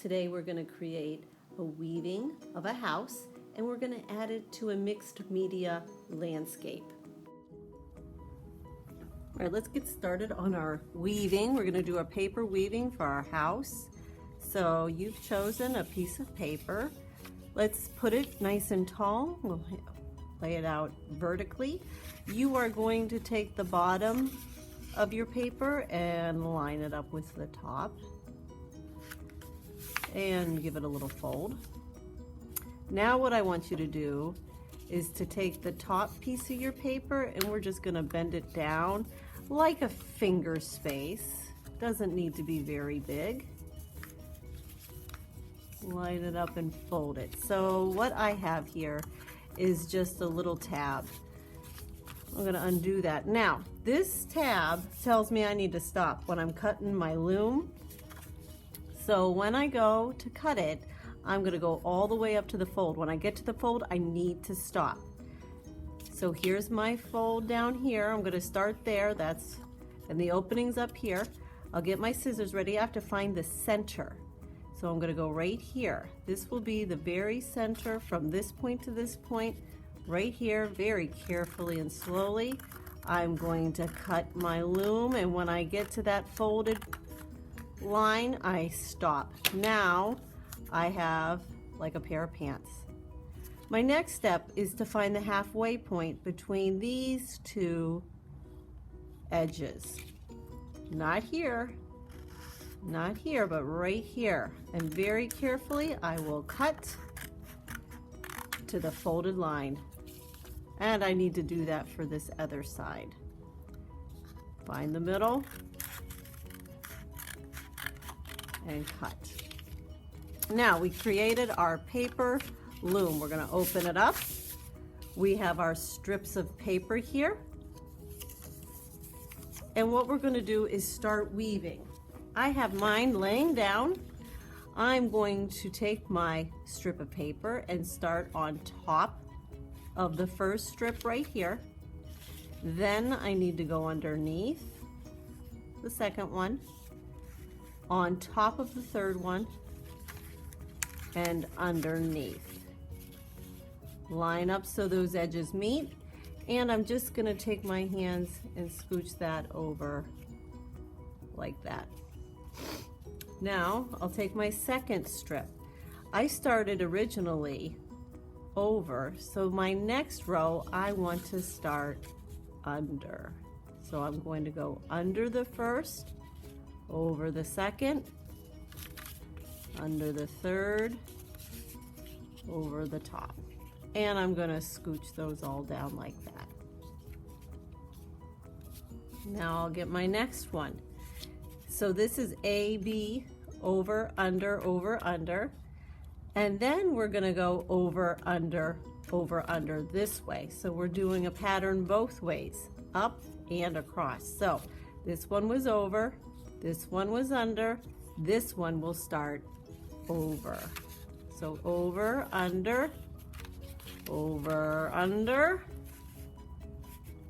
Today we're going to create a weaving of a house and we're going to add it to a mixed media landscape. All right, let's get started on our weaving. We're going to do a paper weaving for our house. So you've chosen a piece of paper. Let's put it nice and tall. We'll lay it out vertically. You are going to take the bottom of your paper and line it up with the top and give it a little fold. Now what I want you to do is to take the top piece of your paper and we're just going to bend it down like a finger space. Doesn't need to be very big. Line it up and fold it. So what I have here is just a little tab. I'm going to undo that. Now this tab tells me I need to stop when I'm cutting my loom. So when I go to cut it, I'm going to go all the way up to the fold. When I get to the fold, I need to stop. So here's my fold down here. I'm going to start there. And the opening's up here. I'll get my scissors ready. I have to find the center. So I'm going to go right here. This will be the very center from this point to this point. Right here, very carefully and slowly. I'm going to cut my loom, and when I get to that folded line, I stop. Now I have like a pair of pants. My next step is to find the halfway point between these two edges. Not here, but right here. And very carefully, I will cut to the folded line. And I need to do that for this other side. Find the middle and cut. Now we created our paper loom. We're going to open it up. We have our strips of paper here. And what we're going to do is start weaving. I have mine laying down. I'm going to take my strip of paper and start on top of the first strip right here. Then I need to go underneath the second one, on top of the third one, and underneath. Line up so those edges meet, and I'm just going to take my hands and scooch that over like that. Now I'll take my second strip. I started originally over, so my next row I want to start under. So I'm going to go under the first, over the second, under the third, over the top. And I'm going to scooch those all down like that. Now I'll get my next one. So this is A, B, over, under, and then we're going to go over, under this way. So we're doing a pattern both ways, up and across. So this one was over, this one was under, this one will start over. So over, under,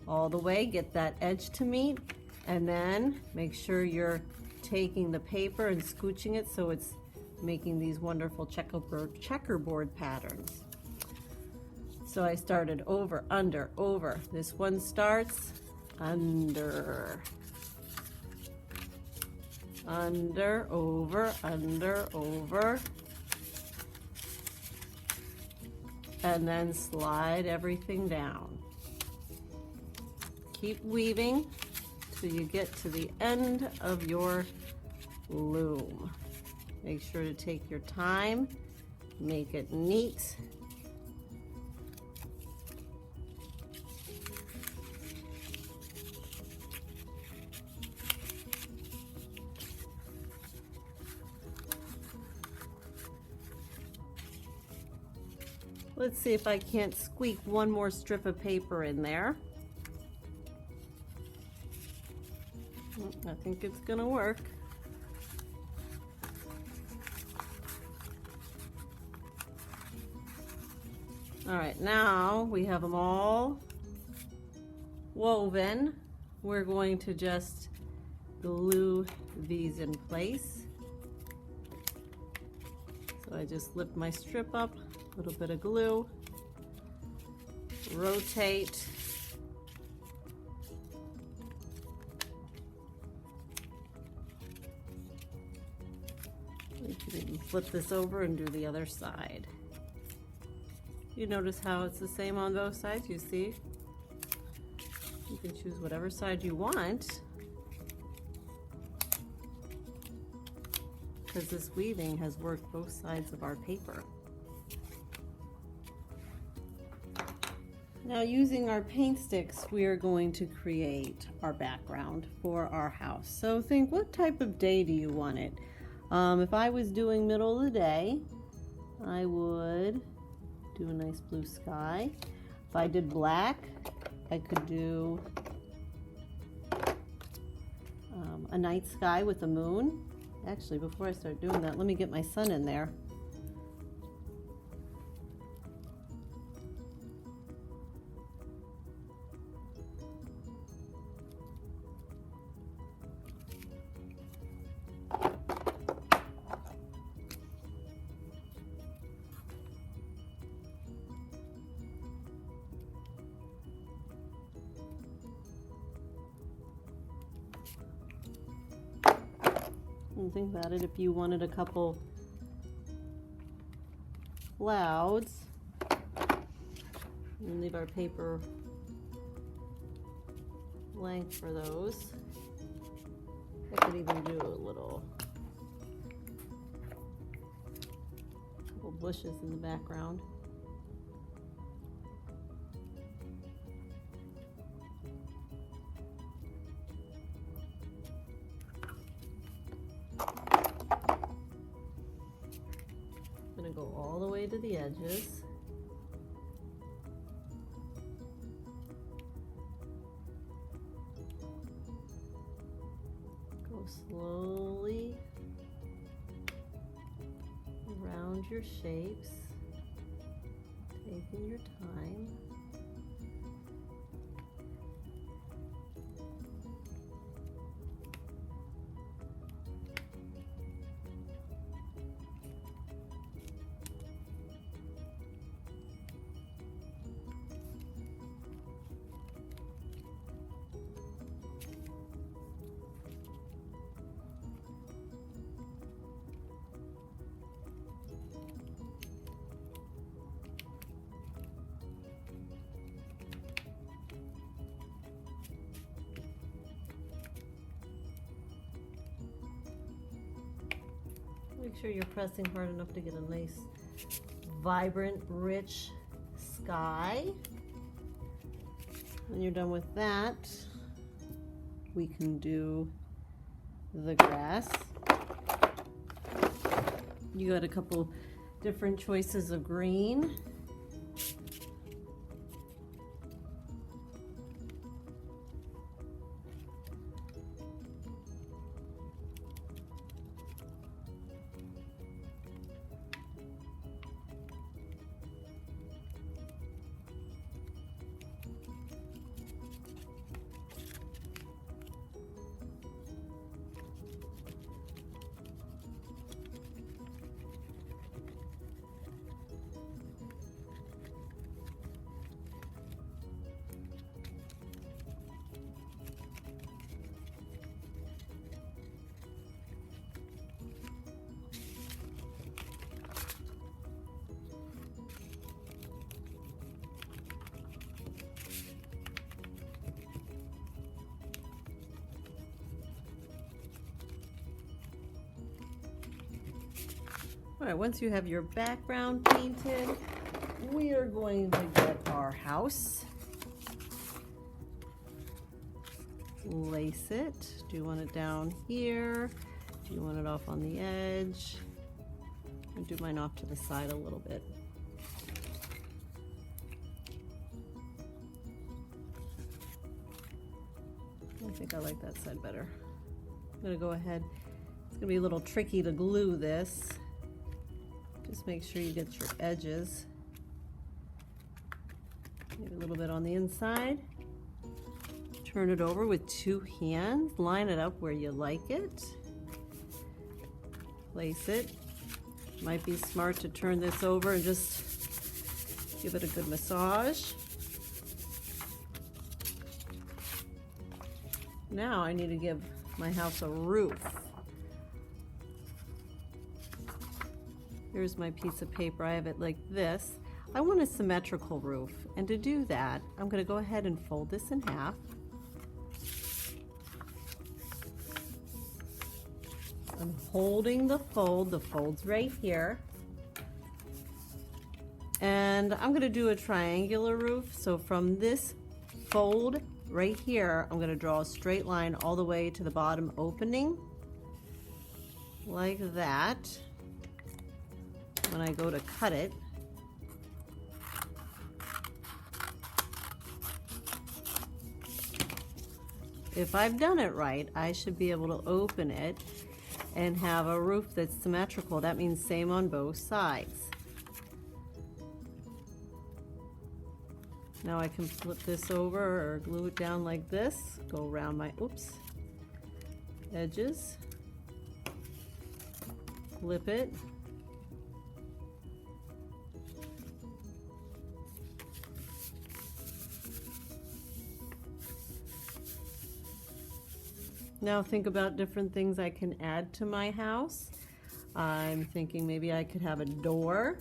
all the way, get that edge to meet, and then make sure you're taking the paper and scooching it so it's making these wonderful checkerboard patterns. So I started over, under, over. This one starts under, over, and then slide everything down. Keep weaving till you get to the end of your loom. Make sure to take your time, make it neat. Let's see if I can't squeak one more strip of paper in there. I think it's gonna work. All right, now we have them all woven. We're going to just glue these in place. So I just lift my strip up, a little bit of glue, rotate. You can even flip this over and do the other side. You notice how it's the same on both sides, you see? You can choose whatever side you want, because this weaving has worked both sides of our paper. Now, using our paint sticks, we are going to create our background for our house. So think, what type of day do you want it? If I was doing middle of the day, I would do a nice blue sky. If I did black, I could do a night sky with a moon. Actually, before I start doing that, let me get my sun in there. And think about it, if you wanted a couple clouds, we'll leave our paper blank for those. I could even do a little couple bushes in the background. Go all the way to the edges. Go slowly around your shapes, taking your time. Make sure you're pressing hard enough to get a nice, vibrant, rich sky. When you're done with that, we can do the grass. You got a couple different choices of green. All right, once you have your background painted, we are going to get our house. Lace it. Do you want it down here? Do you want it off on the edge? I'll do mine off to the side a little bit. I think I like that side better. I'm gonna go ahead. It's gonna be a little tricky to glue this. Just make sure you get your edges. Maybe a little bit on the inside. Turn it over with two hands. Line it up where you like it. Place it. Might be smart to turn this over and just give it a good massage. Now I need to give my house a roof. Here's my piece of paper. I have it like this. I want a symmetrical roof, and to do that, I'm going to go ahead and fold this in half. I'm holding the fold's right here. And I'm going to do a triangular roof, so from this fold right here, I'm going to draw a straight line all the way to the bottom opening, like that. When I go to cut it, if I've done it right, I should be able to open it and have a roof that's symmetrical. That means same on both sides. Now I can flip this over or glue it down like this, go around my, edges, flip it. Now think about different things I can add to my house. I'm thinking maybe I could have a door.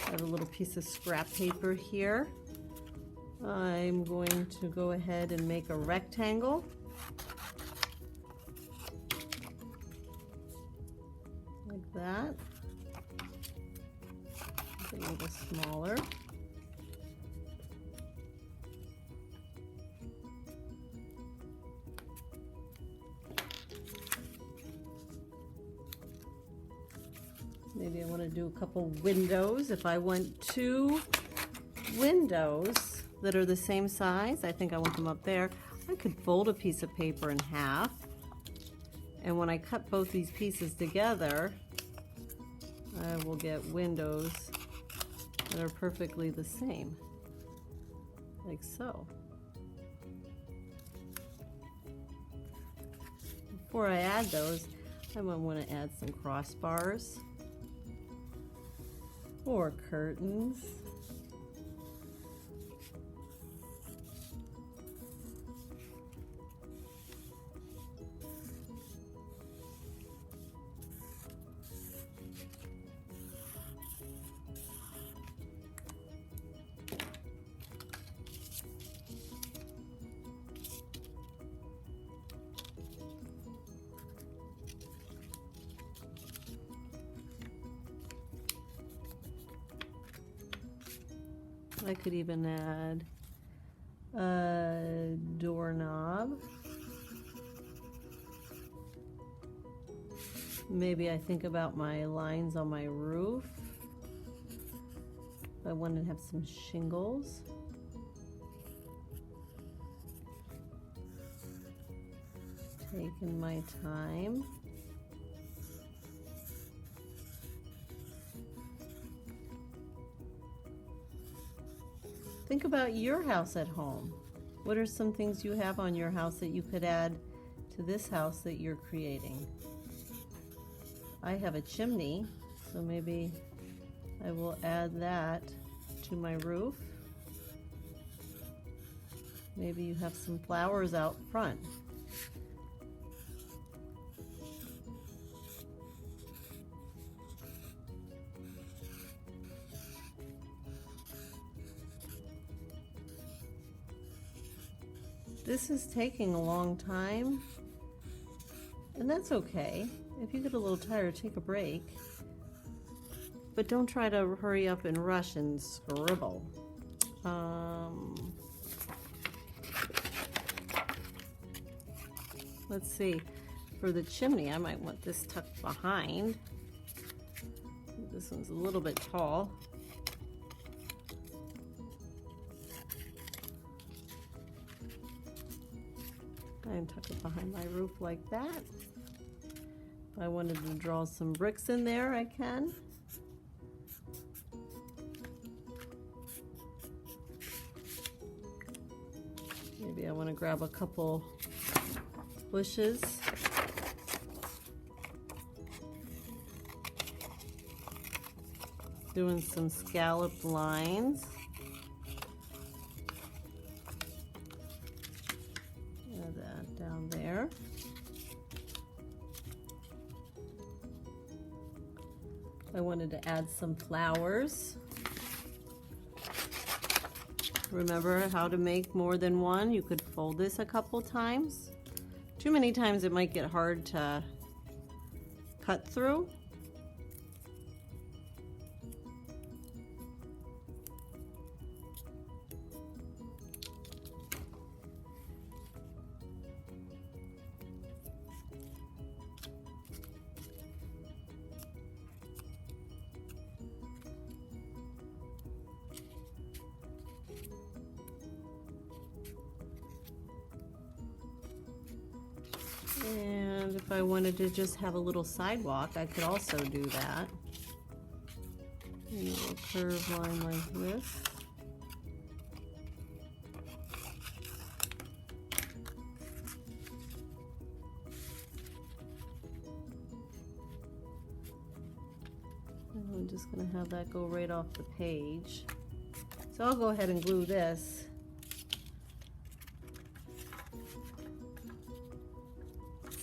I have a little piece of scrap paper here. I'm going to go ahead and make a rectangle. Like that. Make it a little smaller. Maybe I want to do a couple windows. If I want 2 windows that are the same size, I think I want them up there. I could fold a piece of paper in half, and when I cut both these pieces together, I will get windows that are perfectly the same, like so. Before I add those, I might want to add some crossbars or curtains. I could even add a doorknob. Maybe I think about my lines on my roof. I want to have some shingles. Taking my time. Think about your house at home. What are some things you have on your house that you could add to this house that you're creating? I have a chimney, so maybe I will add that to my roof. Maybe you have some flowers out front. This is taking a long time, and that's okay. If you get a little tired, take a break. But don't try to hurry up and rush and scribble. Let's see. For the chimney, I might want this tucked behind. This one's a little bit tall. And tuck it behind my roof like that. If I wanted to draw some bricks in there, I can. Maybe I want to grab a couple bushes. Doing some scalloped lines. Add that down there. I wanted to add some flowers. Remember how to make more than one? You could fold this a couple times. Too many times it might get hard to cut through. And if I wanted to just have a little sidewalk, I could also do that. A little curved line like this. And I'm just going to have that go right off the page. So I'll go ahead and glue this.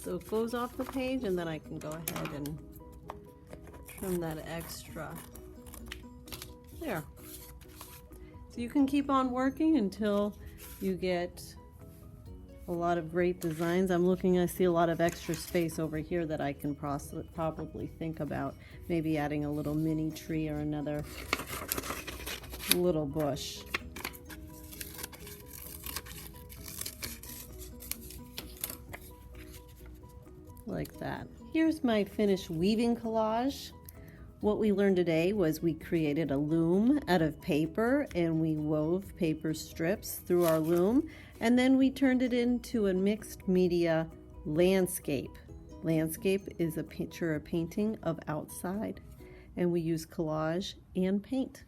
So it goes off the page, and then I can go ahead and trim that extra. There. So you can keep on working until you get a lot of great designs. I'm looking, I see a lot of extra space over here that I can probably think about. Maybe adding a little mini tree or another little bush. Like that. Here's my finished weaving collage. What we learned today was we created a loom out of paper, and we wove paper strips through our loom, and then we turned it into a mixed media landscape. Landscape is a picture or painting of outside, and we use collage and paint.